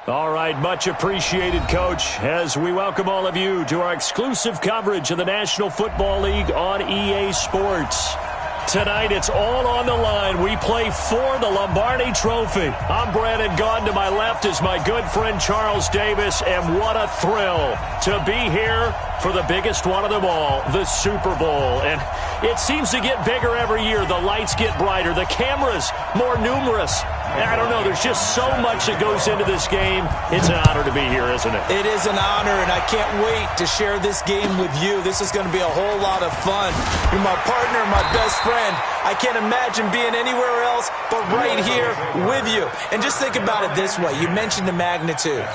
All right, much appreciated, Coach, as we welcome all of you to our exclusive coverage of the National Football League on EA Sports. Tonight, it's all on the line. We play for the Lombardi Trophy. I'm Brandon Gaughan. To my left is my good friend Charles Davis, and what a thrill to be here for the biggest one of them all, the Super Bowl. And it seems to get bigger every year. The lights get brighter. The cameras more numerous. I don't know. There's just so much that goes into this game. It's an honor to be here, isn't it? It is an honor, and I can't wait to share this game with you. This is going to be a whole lot of fun. You're my partner, my best friend. I can't imagine being anywhere else but right here with you. And just think about it this way. You mentioned the magnitude.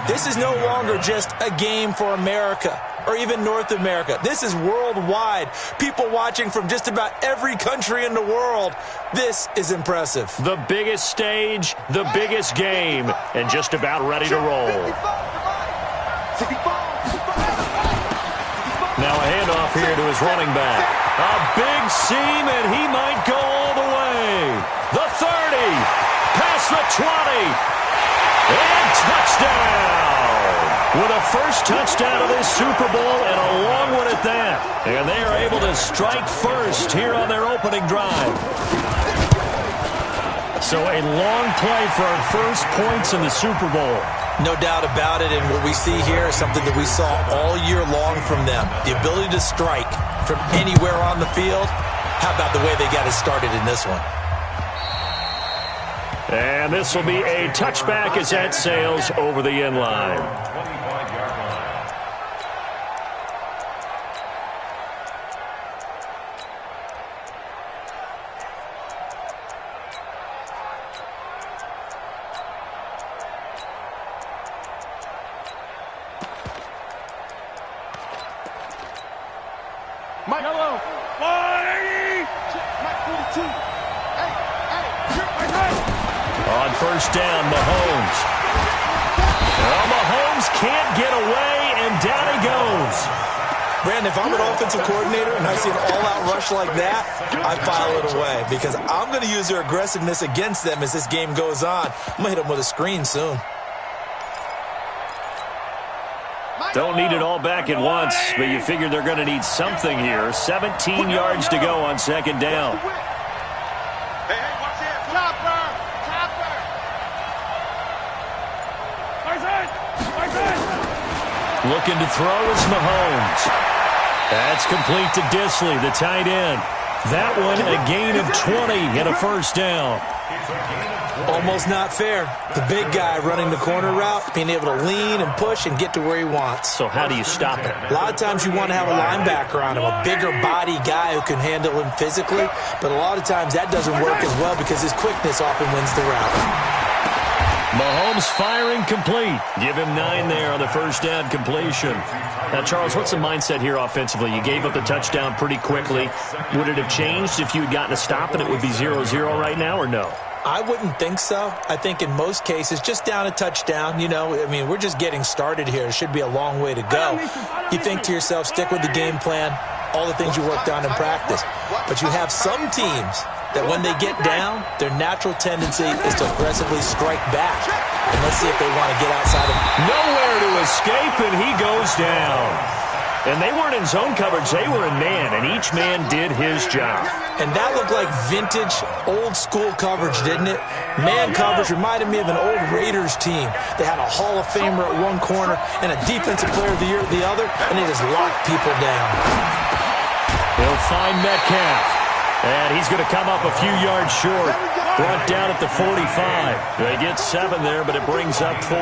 This is no longer just a game for America or even North America. This is worldwide. People watching from just about every country in the world. This is impressive. The biggest stage, the biggest game, and just about ready to roll. Now a handoff here to his running back. A big seam, and he might go all the way. The 30, past the 20, and touchdown. With a first touchdown of this Super Bowl and a long one at that. And they are able to strike first here on their opening drive. So a long play for our first points in the Super Bowl. No doubt about it, and what we see here is something that we saw all year long from them. The ability to strike from anywhere on the field. How about the way they got it started in this one? And this will be a touchback as that sails over the end line. Mike, hello. On first down, Mahomes. Well, Mahomes can't get away, and down he goes. Brandon, if I'm an offensive coordinator and I see an all-out rush like that, I file it away because I'm going to use their aggressiveness against them as this game goes on. I'm going to hit them with a screen soon. Don't need it all back at once, but you figure they're going to need something here. 17 yards to go on second down. Hey, watch it. Chopper. Looking to throw is Mahomes. That's complete to Disley, the tight end. That one a gain of 20 and a first down. Almost not fair. The big guy running the corner route, being able to lean and push and get to where he wants. So how do you stop it? A lot of times you want to have a linebacker on him, a bigger body guy who can handle him physically, but a lot of times that doesn't work as well because his quickness often wins the route. Mahomes firing complete. Give him 9 there on the first down completion. Now, Charles, what's the mindset here offensively? You gave up the touchdown pretty quickly. Would it have changed if you had gotten a stop and it would be 0-0 right now, or no? I wouldn't think so. I think in most cases, just down a touchdown, we're just getting started here. It should be a long way to go. You think to yourself, stick with the game plan, all the things you worked on in practice. But you have some teams that when they get down, their natural tendency is to aggressively strike back. And let's see if they want to get outside of nowhere to escape, and he goes down. And they weren't in zone coverage. They were in man, and each man did his job. And that looked like vintage, old-school coverage, didn't it? Man coverage reminded me of an old Raiders team. They had a Hall of Famer at one corner and a Defensive Player of the Year at the other, and they just locked people down. He'll find Metcalf. And he's going to come up a few yards short. Brought down at the 45. They get 7 there, but it brings up 4.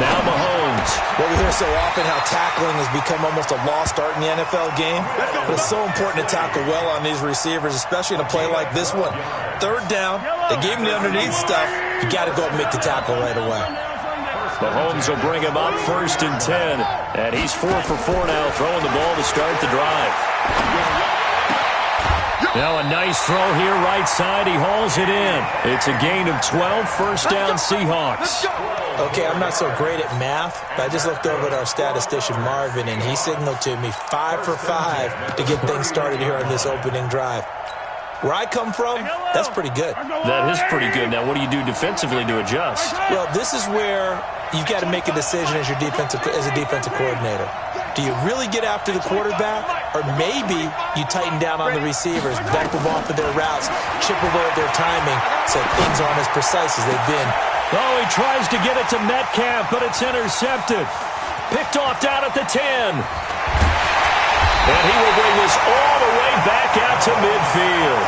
Now Mahomes. Well, we hear so often how tackling has become almost a lost art in the NFL game. But it's so important to tackle well on these receivers, especially in a play like this one. Third down, they gave him the underneath stuff. You got to go up and make the tackle right away. Mahomes will bring him up first and 10. And he's 4 for 4 now, throwing the ball to start the drive. Now a nice throw here, right side. He hauls it in. It's a gain of 12, first down Seahawks. Okay, I'm not so great at math, but I just looked over at our statistician Marvin, and he signaled to me 5 for 5 to get things started here on this opening drive. Where I come from, that's pretty good. That is pretty good. Now, what do you do defensively to adjust? Well, this is where you've got to make a decision as a defensive coordinator. Do you really get after the quarterback, or maybe you tighten down on the receivers, back them off of their routes, chip away at their timing so things aren't as precise as they've been? Oh, he tries to get it to Metcalf, but it's intercepted. Picked off down at the 10. And he will bring this all the way back out to midfield.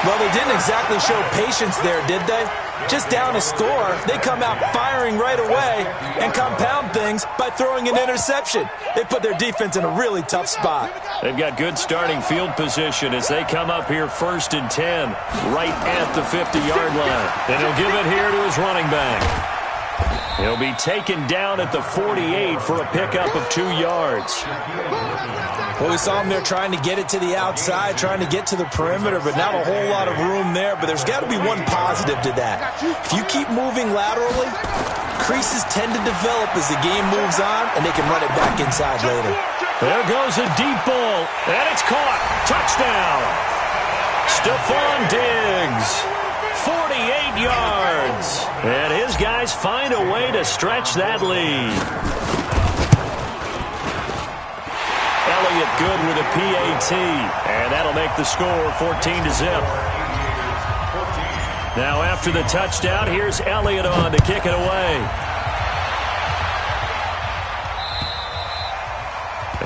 Well, they didn't exactly show patience there, did they? Just down a score, they come out firing right away and compound things by throwing an interception. They put their defense in a really tough spot. They've got good starting field position as they come up here 1st and 10, right at the 50-yard line. And he'll give it here to his running back. He'll be taken down at the 48 for a pickup of 2 yards. Well, we saw him there trying to get it to the outside, trying to get to the perimeter, but not a whole lot of room there. But there's got to be one positive to that. If you keep moving laterally, creases tend to develop as the game moves on, and they can run it back inside later. There goes a deep ball, and it's caught. Touchdown. Stephon Diggs. 48 yards. And his guys find a way to stretch that lead. Elliott good with a PAT. And that'll make the score 14-0. Now after the touchdown, here's Elliott on to kick it away.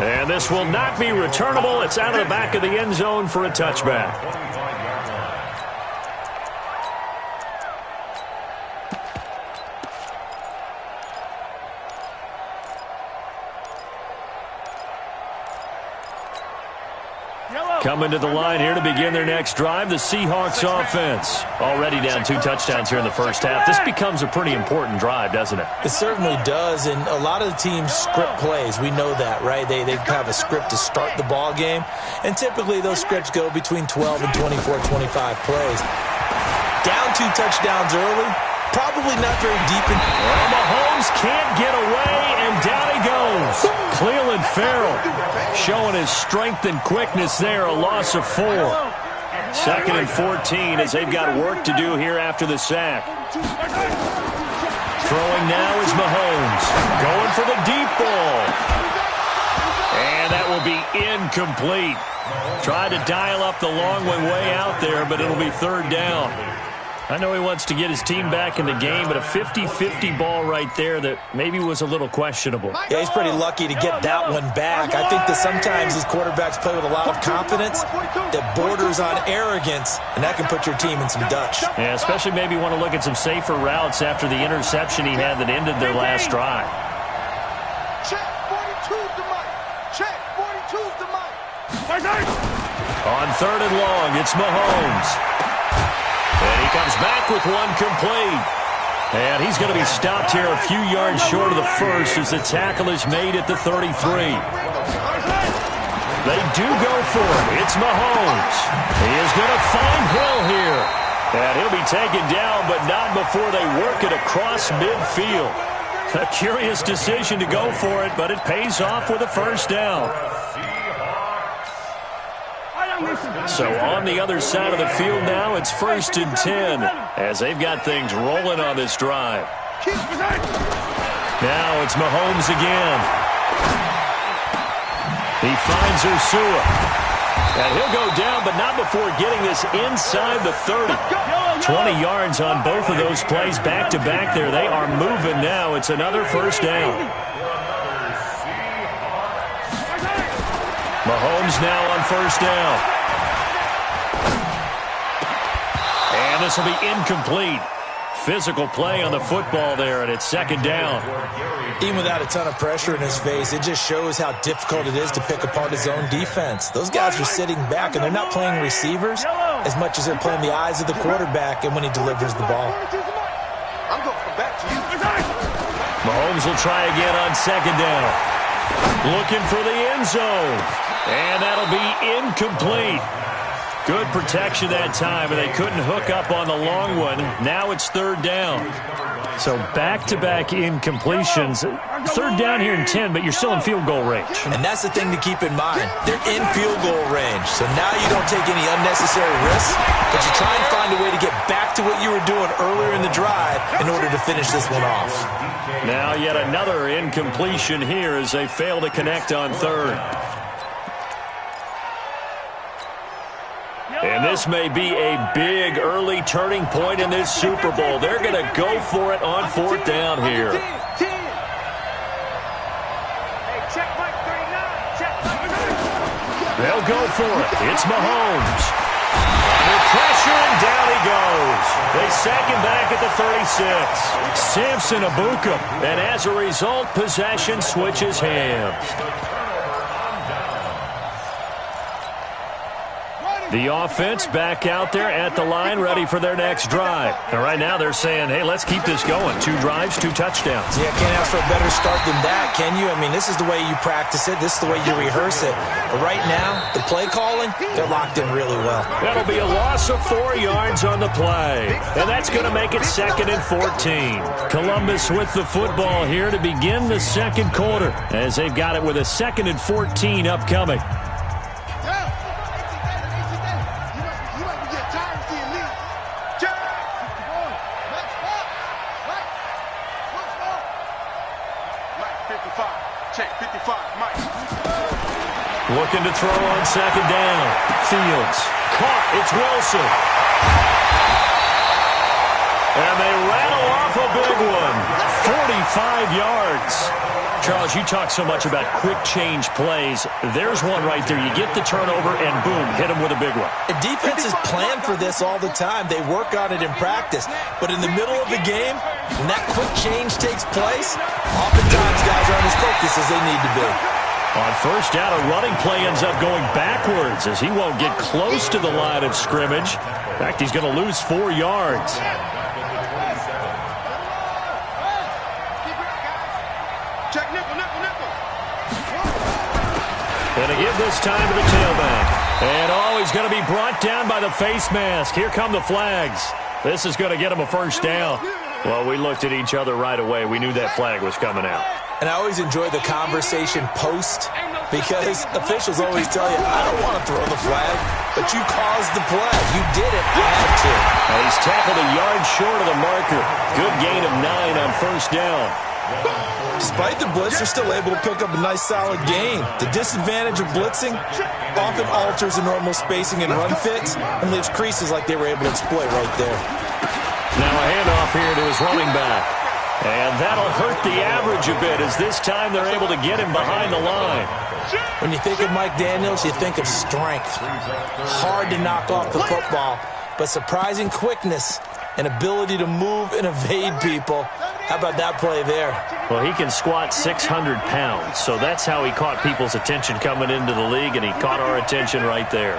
And this will not be returnable. It's out of the back of the end zone for a touchback. Coming to the line here to begin their next drive, the Seahawks offense. Already down 2 touchdowns here in the first half. This becomes a pretty important drive, doesn't it? It certainly does, and a lot of the teams script plays. We know that, right? They have a script to start the ball game, and typically those scripts go between 12 and 24, 25 plays. Down 2 touchdowns early, probably not very deep. Well, Mahomes can't get away, and down he goes. Cleveland Farrell showing his strength and quickness there, a loss of 4. 2nd and 14 as they've got work to do here after the sack. Throwing now is Mahomes. Going for the deep ball. And that will be incomplete. Tried to dial up the long one way out there, but it'll be 3rd down. I know he wants to get his team back in the game, but a 50-50 ball right there that maybe was a little questionable. Yeah, he's pretty lucky to get that one back. I think that sometimes these quarterbacks play with a lot of confidence that borders on arrogance, and that can put your team in some Dutch. Yeah, especially maybe want to look at some safer routes after the interception he had that ended their last drive. Check 42's the mic. Check 42's the mic. On 3rd and long, it's Mahomes. And he comes back with one complete. And he's going to be stopped here a few yards short of the first as the tackle is made at the 33. They do go for it. It's Mahomes. He is going to find Hill here. And he'll be taken down, but not before they work it across midfield. A curious decision to go for it, but it pays off with a 1st down. So on the other side of the field now, it's 1st and 10 as they've got things rolling on this drive. Now it's Mahomes again. He finds Ursua. And he'll go down, but not before getting this inside the 30. 20 yards on both of those plays back-to-back there. They are moving now. It's another 1st down. Mahomes now on 1st down. And this will be incomplete. Physical play on the football there, and it's 2nd down. Even without a ton of pressure in his face, it just shows how difficult it is to pick apart his own defense. Those guys are sitting back, and they're not playing receivers as much as they're playing the eyes of the quarterback and when he delivers the ball. I'm going to come back to you. Mahomes will try again on 2nd down. Looking for the end zone. And that'll be incomplete. Good protection that time, and they couldn't hook up on the long one. Now it's 3rd down. So back-to-back incompletions. Third down here in 10, but you're still in field goal range. And that's the thing to keep in mind. They're in field goal range. So now you don't take any unnecessary risks, but you try and find a way to get back to what you were doing earlier in the drive in order to finish this one off. Now yet another incompletion here as they fail to connect on third. And this may be a big early turning point in this Super Bowl. They're going to go for it on fourth down here. They'll go for it. It's Mahomes. Under pressure, and down he goes. They sack him back at the 36. Samson Abuka. And as a result, possession switches hands. The offense back out there at the line, ready for their next drive. And right now they're saying, hey, let's keep this going. 2 drives, 2 touchdowns. Yeah, can't ask for a better start than that, can you? I mean, this is the way you practice it. This is the way you rehearse it. But right now, the play calling, they're locked in really well. That'll be a loss of 4 yards on the play. And that's going to make it 2nd and 14. Columbus with the football here to begin the second quarter, as they've got it with a 2nd and 14 upcoming. Looking to throw on second down. Fields. Caught. It's Wilson. And they rattle off a big one. 45 yards. Charles, you talk so much about quick change plays. There's one right there. You get the turnover and boom, hit them with a big one. The defense is planned for this all the time. They work on it in practice. But in the middle of the game, when that quick change takes place, oftentimes guys aren't as focused as they need to be. On first down, a running play ends up going backwards as he won't get close to the line of scrimmage. In fact, he's going to lose 4 yards. And again this time to the tailback. And he's going to be brought down by the face mask. Here come the flags. This is going to get him a first down. Well, we looked at each other right away. We knew that flag was coming out. And I always enjoy the conversation post because officials always tell you, I don't want to throw the flag, but you caused the play. You did it. I had to. Now he's tackled a yard short of the marker. Good gain of 9 on first down. Despite the blitz, they're still able to pick up a nice solid gain. The disadvantage of blitzing often alters the normal spacing and run fits and leaves creases like they were able to exploit right there. Now a handoff here to his running back. And that'll hurt the average a bit as this time they're able to get him behind the line. When you think of Mike Daniels, you think of strength. Hard to knock off the football, but surprising quickness and ability to move and evade people. How about that play there? Well, he can squat 600 pounds, so that's how he caught people's attention coming into the league, and he caught our attention right there.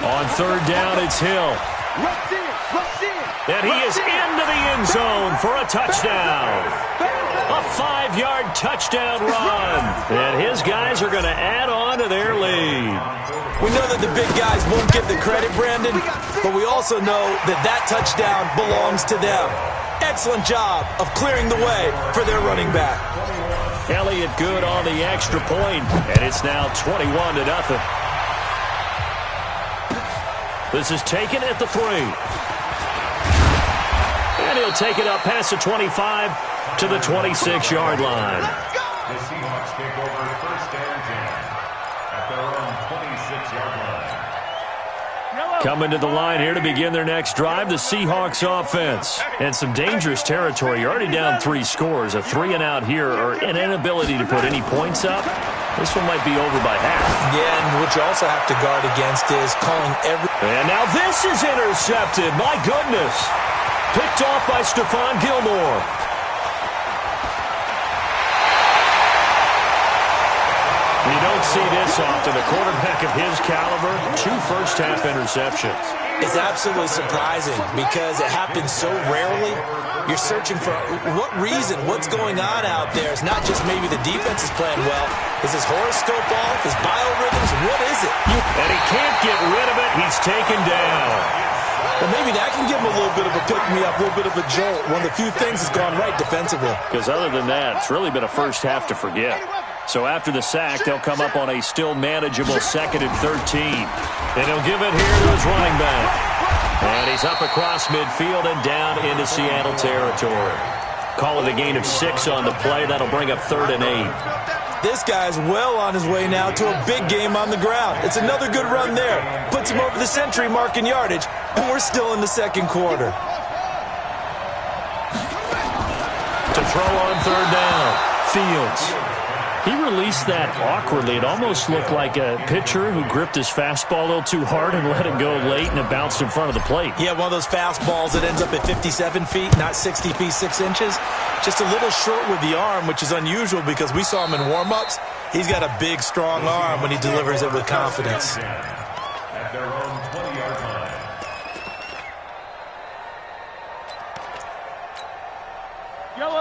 On third down, it's Hill. And he is into the end zone for a touchdown. A 5-yard touchdown run. And his guys are going to add on to their lead. We know that the big guys won't get the credit, Brandon, but we also know that that touchdown belongs to them. Excellent job of clearing the way for their running back. Elliott good on the extra point, and it's now 21-0. This is taken at the 3. And he'll take it up past the 25 to the 26-yard line. The Seahawks take over first and 10 at their own 26-yard line. Coming to the line here to begin their next drive, the Seahawks offense. And some dangerous territory. You're already down 3 scores. A 3-and-out here or an inability to put any points up. This one might be over by half. Yeah, and what you also have to guard against is calling every... And now this is intercepted. My goodness. Picked off by Stephon Gilmore. You don't see this often. A quarterback of his caliber, 2 first-half interceptions. It's absolutely surprising because it happens so rarely. You're searching for what reason, what's going on out there. It's not just maybe the defense is playing well. Is his horoscope off? His biorhythms? What is it? And he can't get rid of it. He's taken down. Well, maybe that can give him a little bit of a pick-me-up, a little bit of a jolt. One of the few things that's gone right defensively. Because other than that, it's really been a first half to forget. So after the sack, they'll come up on a still manageable 2nd and 13. And he'll give it here to his running back. And he's up across midfield and down into Seattle territory. Call it a gain of 6 on the play. That'll bring up 3rd and 8. This guy's well on his way now to a big game on the ground. It's another good run there. Puts him over the century mark in yardage, and we're still in the 2nd quarter. To throw on 3rd down, Fields. He released that awkwardly. It almost looked like a pitcher who gripped his fastball a little too hard and let it go late, and it bounced in front of the plate. Yeah, one of those fastballs that ends up at 57 feet, not 60 feet 6 inches. Just a little short with the arm, which is unusual because we saw him in warm-ups. He's got a big, strong arm when he delivers it with confidence. At their own 20-yard line.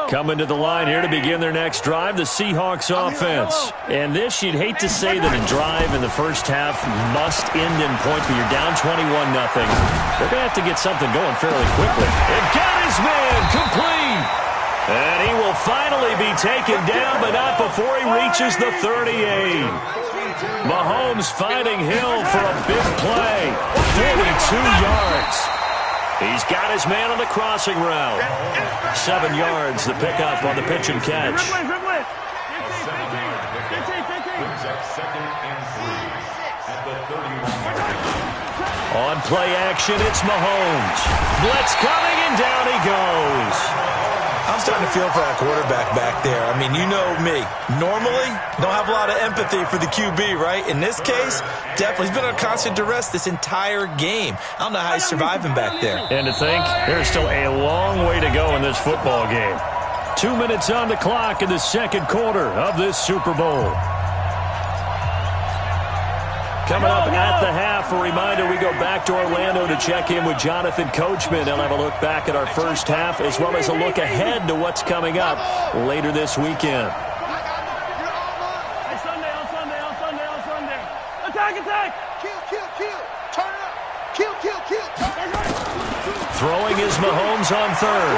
Coming to the line here to begin their next drive, the Seahawks offense. And this, you'd hate to say that a drive in the first half must end in points, but you're down 21-0. They're going to have to get something going fairly quickly. And got his man complete. And he will finally be taken down, but not before he reaches the 38. Mahomes finding Hill for a big play. 42 yards. He's got his man on the crossing route. 7 yards, the pickup on the pitch and catch. On play action, it's Mahomes. Blitz coming, and down he goes. I'm starting to feel for that quarterback back there. I mean, you know me. Normally, don't have a lot of empathy for the QB, right? In this case, definitely. He's been on constant duress this entire game. I don't know how he's surviving back there. And to think, there's still a long way to go in this football game. 2 minutes on the clock in the 2nd quarter of this Super Bowl. Coming up at the half, a reminder, we go back to Orlando to check in with Jonathan Coachman. He'll have a look back at our first half as well as a look ahead to what's coming up later this weekend. Hey, Sunday. Attack. Kill. Turn it up. Kill. Throwing is Mahomes on 3rd.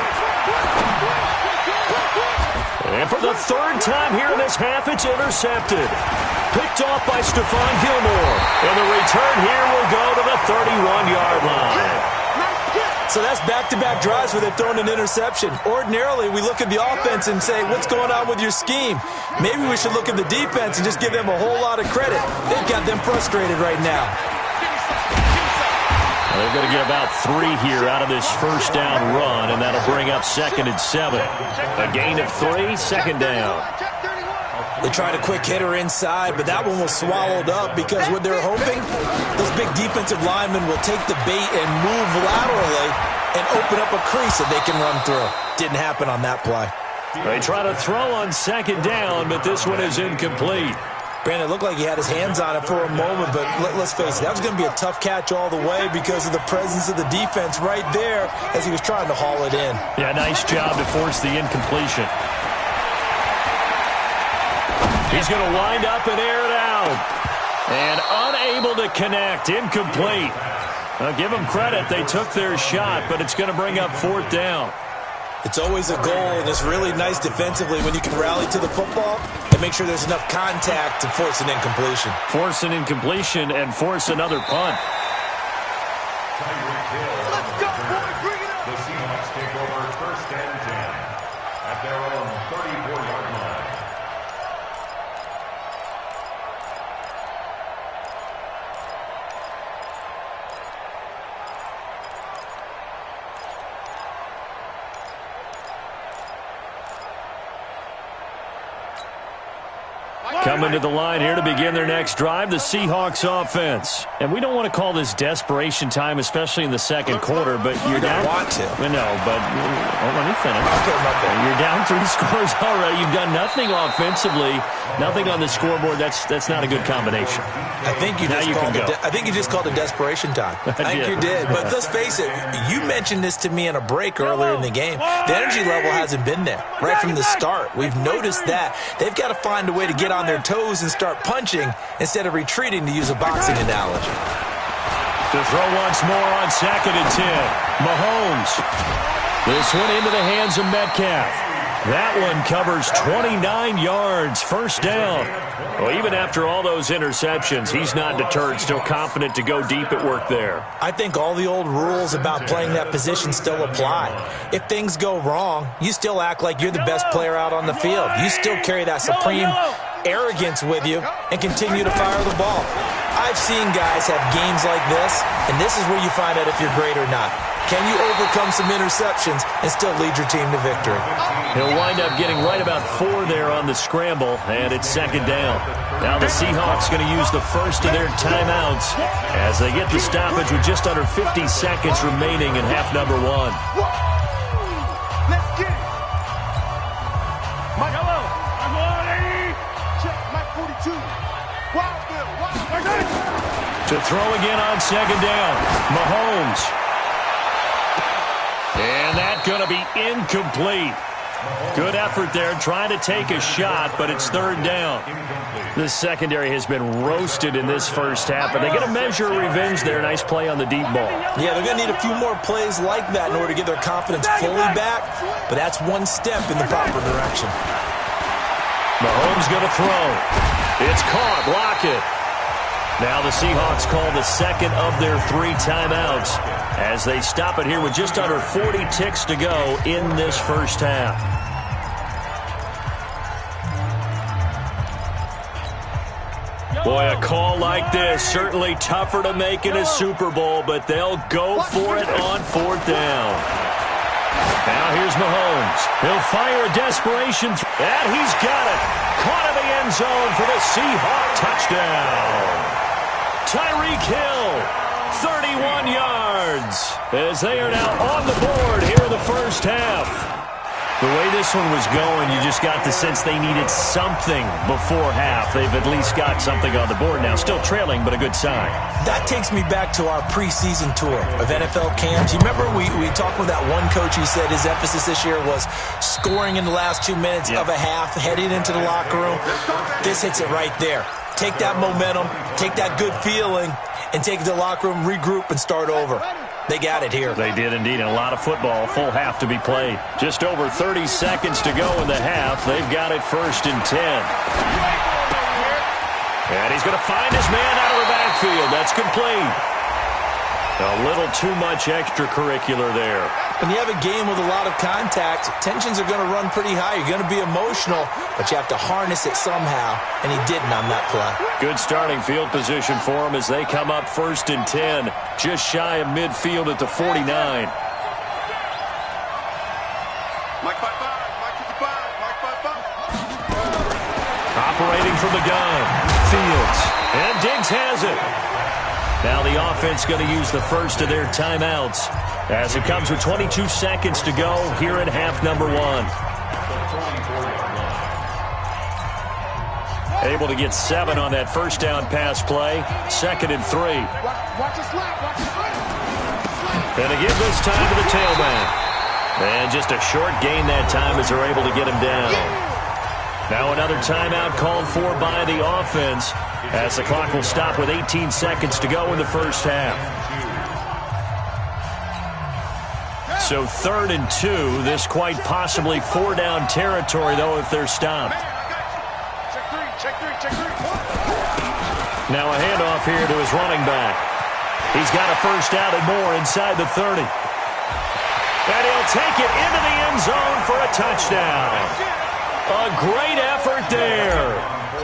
And for the 3rd time here in this half, it's intercepted. Picked off by Stephon Gilmore. And the return here will go to the 31-yard line. So that's back-to-back drives where they've thrown an interception. Ordinarily, we look at the offense and say, what's going on with your scheme? Maybe we should look at the defense and just give them a whole lot of credit. They've got them frustrated right now. They're going to get about 3 here out of this first down run, and that'll bring up 2nd and 7. A gain of 3, 2nd down. They tried a quick hitter inside, but that one was swallowed up because what they're hoping, those big defensive linemen will take the bait and move laterally and open up a crease that they can run through. Didn't happen on that play. They try to throw on 2nd down, but this one is incomplete. Brandon, it looked like he had his hands on it for a moment, but let's face it, that was going to be a tough catch all the way because of the presence of the defense right there as he was trying to haul it in. Yeah, nice job to force the incompletion. He's going to wind up and air it out. And unable to connect, incomplete. I'll give them credit, they took their shot, but it's going to bring up 4th down. It's always a goal, and it's really nice defensively when you can rally to the football and make sure there's enough contact to force an incompletion. Force an incompletion and force another punt. Let's go, boy. Bring it up. The Seahawks take over 1st and 10 at their own 34-yard line. Coming to the line here to begin their next drive, the Seahawks offense. And we don't want to call this desperation time, especially in the second quarter, but you're down. Want to. No, but let me finish. Okay. You're down 3 scores already. You've done nothing offensively, nothing on the scoreboard. That's not a good combination. I think you just called it desperation time. I think you did. But let's face it, you mentioned this to me in a break earlier in the game. The energy level hasn't been there right from the start. We've noticed that. They've got to find a way to get on their toes and start punching instead of retreating, to use a boxing analogy. To throw once more on 2nd and 10. Mahomes. This one into the hands of Metcalf. That one covers 29 yards, first down. Well, even after all those interceptions, he's not deterred, still confident to go deep at work there. I think all the old rules about playing that position still apply. If things go wrong, you still act like you're the best player out on the field. You still carry that supreme arrogance with you and continue to fire the ball. I've seen guys have games like this, and this is where you find out if you're great or not. Can you overcome some interceptions and still lead your team to victory? He'll wind up getting right about 4 there on the scramble, and it's 2nd down. Now the Seahawks going to use the first of their timeouts as they get the stoppage with just under 50 seconds remaining in half number 1. Let's get it. Mike, check, Mike 42. Wild Bill, Wild Bill. To throw again on 2nd down. Mahomes. And that's going to be incomplete. Good effort there, trying to take a shot, but it's 3rd down. The secondary has been roasted in this first half, but they get a measure of revenge there. Nice play on the deep ball. Yeah, they're going to need a few more plays like that in order to get their confidence fully back, but that's one step in the proper direction. Mahomes going to throw. It's caught. Block it. Now the Seahawks call the second of their 3 timeouts as they stop it here with just under 40 ticks to go in this first half. Boy, a call like this, certainly tougher to make in a Super Bowl, but they'll go for it on 4th down. Now here's Mahomes. He'll fire a desperation, and he's got it. Caught in the end zone for the Seahawk touchdown. Tyreek Hill, 31 yards, as they are now on the board here in the first half. The way this one was going, you just got the sense they needed something before half. They've at least got something on the board now. Still trailing, but a good sign. That takes me back to our preseason tour of NFL camps. You remember we talked with that one coach who said his emphasis this year was scoring in the last 2 minutes of a half, heading into the locker room. This hits it right there. Take that momentum, take that good feeling, and take it to the locker room, regroup, and start over. They got it here. They did indeed, and a lot of football, full half to be played. Just over 30 seconds to go in the half. They've got it 1st and 10. And he's going to find his man out of the backfield. That's complete. A little too much extracurricular there. When you have a game with a lot of contact, tensions are going to run pretty high. You're going to be emotional, but you have to harness it somehow, and he didn't on that play. Good starting field position for him as they come up 1st and 10, just shy of midfield at the 49. Mike 55, Mike 55, Mike 55. Operating from the gun, Fields, and Diggs has it. Now the offense going to use the first of their timeouts as it comes with 22 seconds to go here in half number 1. Able to get 7 on that first down pass play. 2nd and 3. And again this time to the tailback. And just a short gain that time as they're able to get him down. Now another timeout called for by the offense as the clock will stop with 18 seconds to go in the first half. So 3rd and 2. This quite possibly 4-down territory, though, if they're stopped. Now a handoff here to his running back. He's got a first out and more inside the 30. And he'll take it into the end zone for a touchdown. A great effort there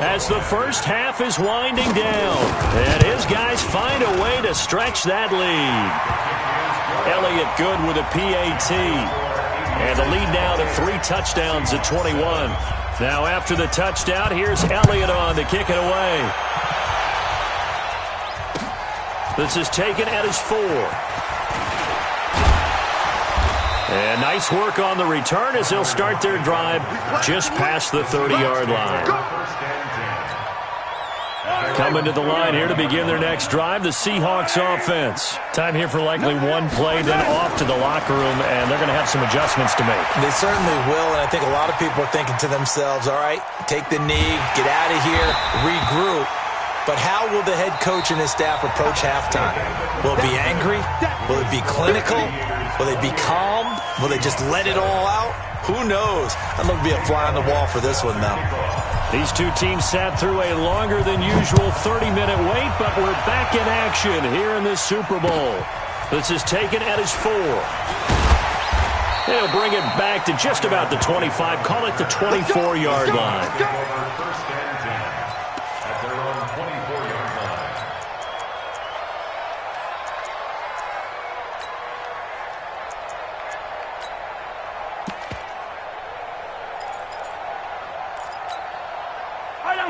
as the first half is winding down. And his guys find a way to stretch that lead. Elliott good with a PAT. And the lead now to 3 touchdowns at 21. Now after the touchdown, here's Elliott on to kick it away. This is taken at his 4. And nice work on the return as they'll start their drive just past the 30-yard line. Coming to the line here to begin their next drive, the Seahawks offense. Time here for likely one play, then off to the locker room, and they're going to have some adjustments to make. They certainly will, and I think a lot of people are thinking to themselves, all right, take the knee, get out of here, regroup. But how will the head coach and his staff approach halftime? Will it be angry? Will it be clinical? Will they be calm? Will they just let it all out? Who knows? I'd love to be a fly on the wall for this one, though. These two teams sat through a longer than usual 30-minute wait, but we're back in action here in the Super Bowl. This is taken at his 4. They'll bring it back to just about the 25, call it the 24-yard line. First and 10 at their own 24-yard line.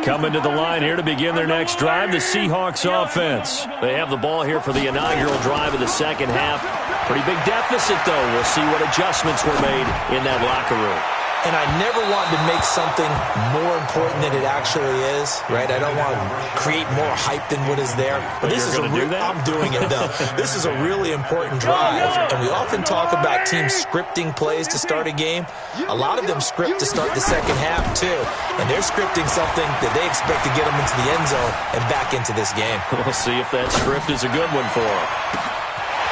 Coming to the line here to begin their next drive, the Seahawks offense. They have the ball here for the inaugural drive of the second half. Pretty big deficit, though. We'll see what adjustments were made in that locker room. And I never want to make something more important than it actually is, right? I don't want to create more hype than what is there. But this is I'm doing it, though. This is a really important drive. And we often talk about teams scripting plays to start a game. A lot of them script to start the second half, too. And they're scripting something that they expect to get them into the end zone and back into this game. We'll see if that script is a good one for them.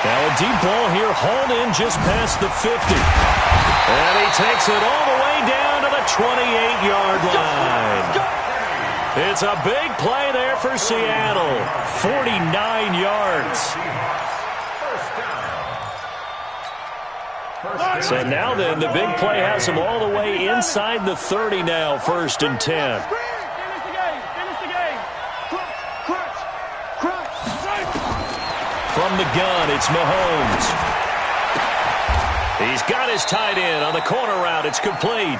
Now a deep ball here, hauled in just past the 50. And he takes it all the way down to the 28-yard line. It's a big play there for Seattle. 49 yards. So now then, the big play has him all the way inside the 30 now, 1st and 10. From the gun, it's Mahomes. He's got his tight end on the corner route. It's complete.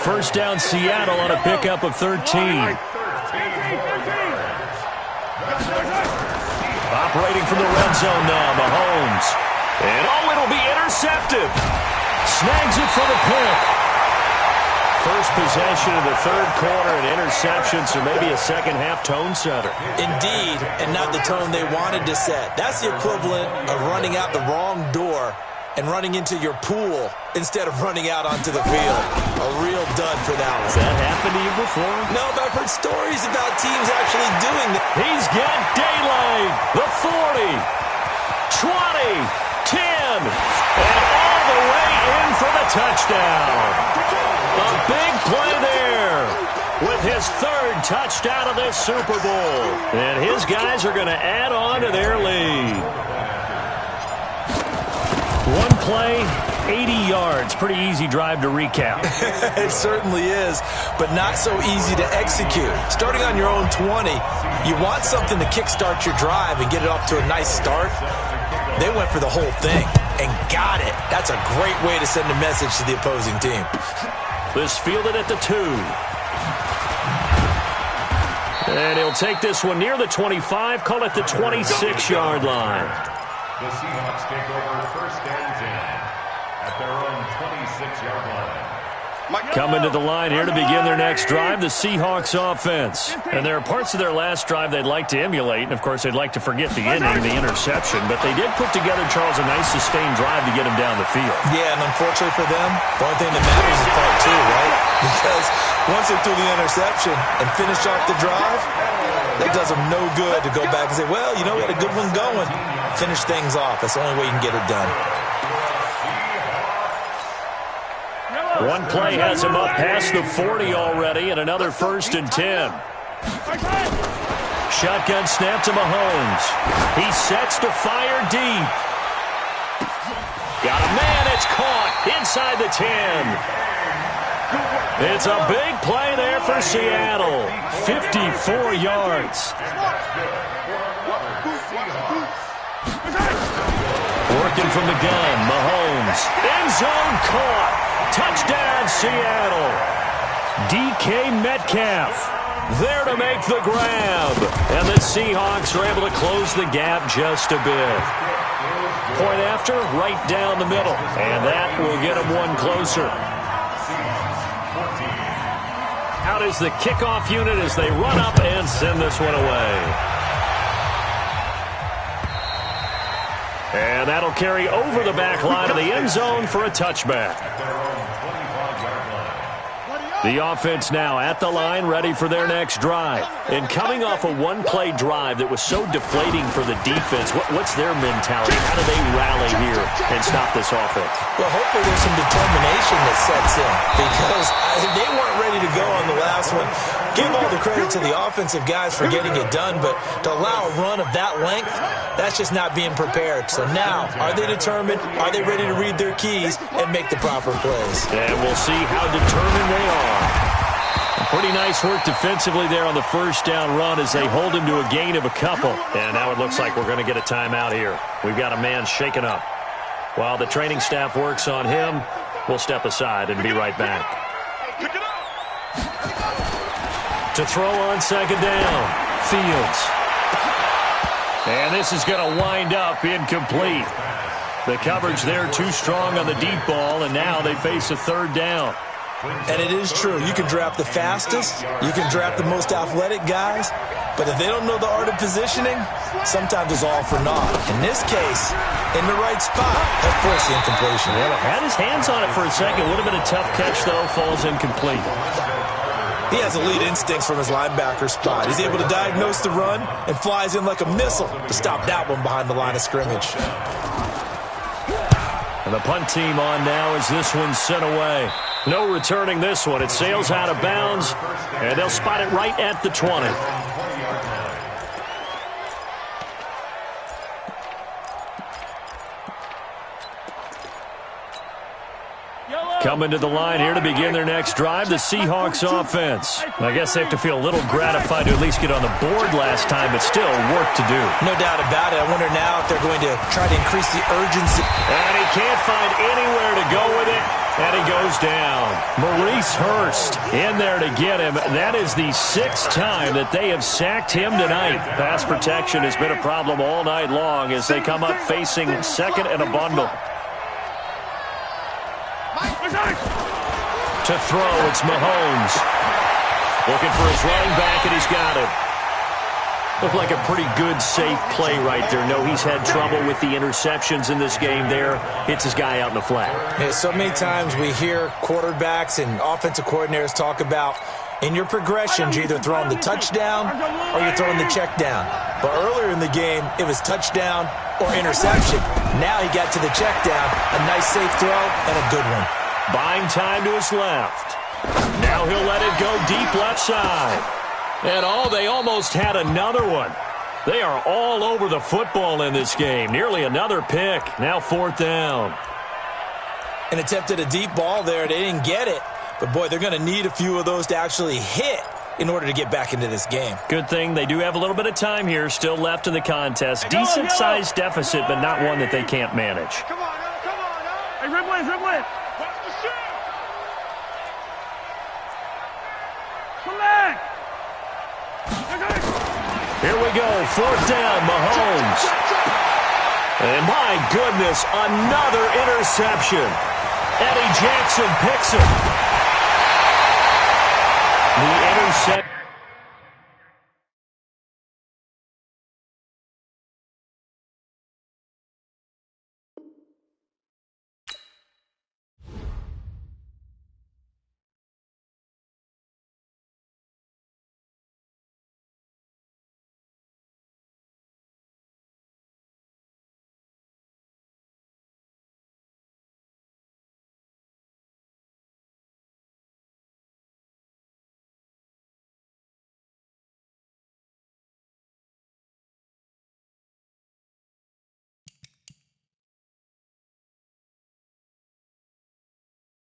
First down, Seattle on a pickup of 13. Operating from the red zone now, Mahomes. And it'll be intercepted. Snags it for the pick. First possession of the third quarter, an interception, so maybe a second-half tone setter. Indeed, and not the tone they wanted to set. That's the equivalent of running out the wrong door and running into your pool instead of running out onto the field. A real dud for that one. Has that happened to you before? No, but I've heard stories about teams actually doing that. He's got daylight. The 40, 20, 10, and all the way in for the touchdown. A big play there with his 3rd touchdown of this Super Bowl. And his guys are going to add on to their lead. One play, 80 yards. Pretty easy drive to recap. It certainly is, but not so easy to execute. Starting on your own 20, you want something to kickstart your drive and get it off to a nice start. They went for the whole thing and got it. That's a great way to send a message to the opposing team. This fielded at the 2. And he'll take this one near the 25, call it the 26-yard line. The Seahawks take over 1st and 10 at their own 26-yard line. Coming to the line here to begin their next drive, the Seahawks offense. And there are parts of their last drive they'd like to emulate, and of course they'd like to forget the ending, the interception, but they did put together, Charles, a nice sustained drive to get him down the field. Yeah, and unfortunately for them, the only thing that matters is part 2, right? Because once they threw the interception and finished off the drive, that does them no good to go back and say, well, you know, we had a good one going. Finish things off. That's the only way you can get it done. One play has him up past the 40 already, and another 1st and 10. Shotgun snap to Mahomes. He sets to fire deep. Got a man, it's caught inside the 10. It's a big play there for Seattle. 54 yards. Working from the gun, Mahomes. End zone caught. Touchdown, Seattle. DK Metcalf There to make the grab. And the Seahawks are able to close the gap just a bit. Point after, right down the middle. And that will get them one closer. Out is the kickoff unit as they run up and send this one away. And that'll carry over the back line of the end zone for a touchback. The offense now at the line, ready for their next drive. And coming off a one-play drive that was so deflating for the defense, what's their mentality? How do they rally here and stop this offense? Well, hopefully there's some determination that sets in because they weren't ready to go on the last one. Give all the credit to the offensive guys for getting it done, but to allow a run of that length, that's just not being prepared. So now, are they determined? Are they ready to read their keys and make the proper plays? And we'll see how determined they are. Pretty nice work defensively there on the first down run as they hold him to a gain of a couple. And now it looks like we're going to get a timeout here. We've got a man shaken up. While the training staff works on him, we'll step aside and be right back. To throw on second down, Fields. And this is going to wind up incomplete. The coverage there too strong on the deep ball, and now they face a third down. And it is true. You can draft the fastest. You can draft the most athletic guys. But if they don't know the art of positioning, sometimes it's all for naught. In this case, in the right spot, that forced the incompletion. Well, had his hands on it for a second. Would have been a tough catch, though. Falls incomplete. He has elite instincts from his linebacker spot. He's able to diagnose the run and flies in like a missile to stop that one behind the line of scrimmage. And the punt team on now as this one's sent away. No returning this one. It sails out of bounds, and they'll spot it right at the 20. Coming to the line here to begin their next drive, the Seahawks offense. I guess they have to feel a little gratified to at least get on the board last time, but still work to do. No doubt about it. I wonder now if they're going to try to increase the urgency. And he can't find anywhere to go with it, and he goes down. Maurice Hurst in there to get him. That is the 6th time that they have sacked him tonight. Pass protection has been a problem all night long as they come up facing second and a bundle. To throw, it's Mahomes. Looking for his running back, and he's got it. Looked like a pretty good, safe play right there. No, he's had trouble with the interceptions in this game there. Hits his guy out in the flat. Yeah, so many times we hear quarterbacks and offensive coordinators talk about in your progressions, you're either throwing the touchdown or you're throwing the check down. But earlier in the game, it was touchdown or interception. Now he got to the check down. A nice, safe throw and a good one. Buying time to his left. Now he'll let it go deep left side. And they almost had another one. They are all over the football in this game. Nearly another pick. Now 4th down. An attempt at a deep ball there. They didn't get it. But, boy, they're going to need a few of those to actually hit in order to get back into this game. Good thing they do have a little bit of time here still left in the contest. Decent-sized deficit, but not one that they can't manage. Come on, now. Hey, Ridley. Here we go, 4th down, Mahomes. And my goodness, another interception. Eddie Jackson picks it. The intercept.